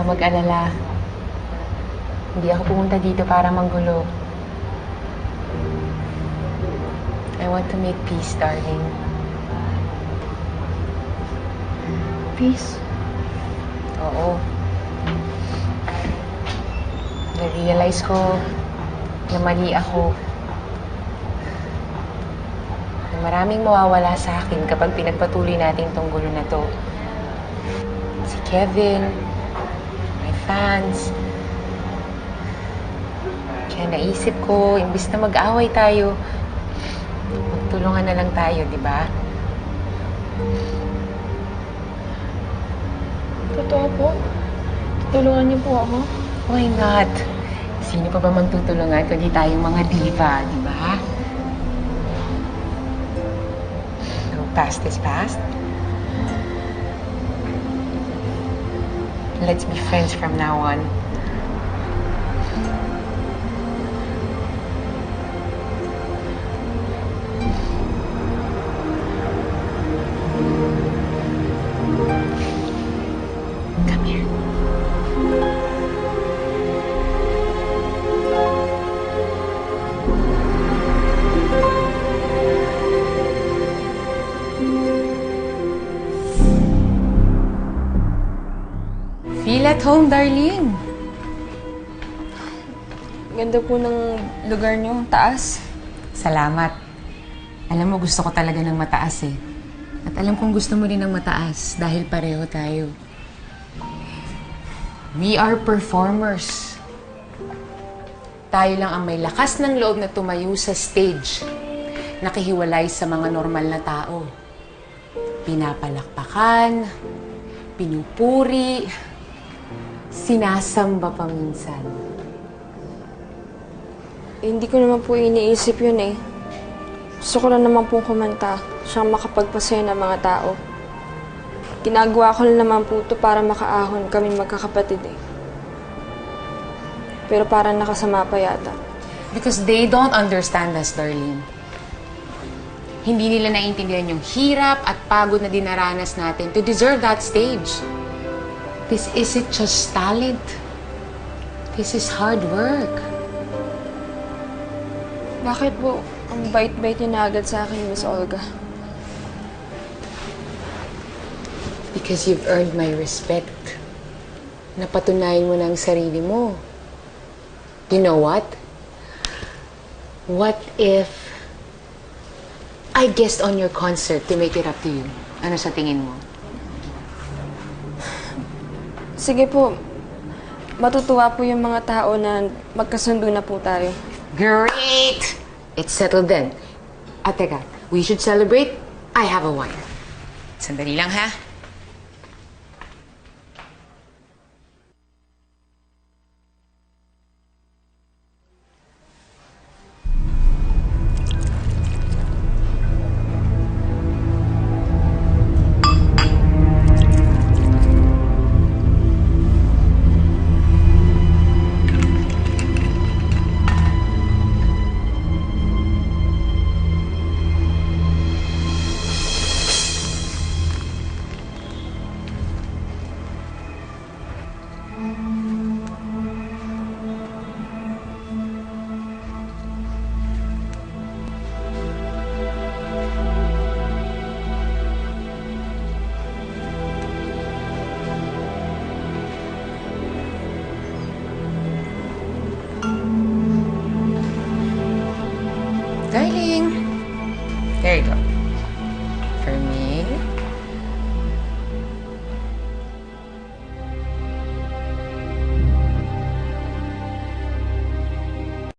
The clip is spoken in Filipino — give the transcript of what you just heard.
ka mag-alala. Hindi ako pumunta dito para manggulo. I want to make peace, darling. Peace? Oo. Na-realize ko na mali ako. Na maraming mawawala sa akin kapag pinagpatuloy natin tong gulo na to. Si Kevin, my fans. Kaya naisip ko, imbis na mag-away tayo, magtulungan na lang tayo, di ba? Totoo po? Tutulungan niyo po ako? Why not? Sino pa ba magtutulungan kundi tayong mga diva, di ba? So, past is past. Let's be friends from now on. Come here. Feel at home, darling. Ganda po ng lugar niyo, taas. Salamat. Alam mo, gusto ko talaga ng mataas eh. At alam kong gusto mo rin ng mataas dahil pareho tayo. We are performers. Tayo lang ang may lakas ng loob na tumayo sa stage, nakihiwalay sa mga normal na tao. Pinapalakpakan, pinupuri, sinasamba pa minsan. Hindi ko naman po iniisip yun eh. Gusto ko lang naman pong kumanta, siyang makapagpasaya ng mga tao. Ginagawa ko lang naman po ito para makaahon kami magkakapatid eh. Pero parang nakasama pa yata. Because they don't understand us, darling. Hindi nila naiintindihan yung hirap at pagod na dinaranas natin to deserve that stage. This isn't just talent. This is hard work. Bakit po ang bait-bait niyo na agad sa akin, Miss Olga? Because you've earned my respect. Napatunayan mo na ang sarili mo. You know what? What if I guessed on your concert to make it up to you? Ano sa tingin mo? Sige po, matutuwa po yung mga tao na magkasundo na po tayo. Great! It's settled then. At teka, we should celebrate. I have a wine. Sandali lang, ha? Darling. There you go. For me.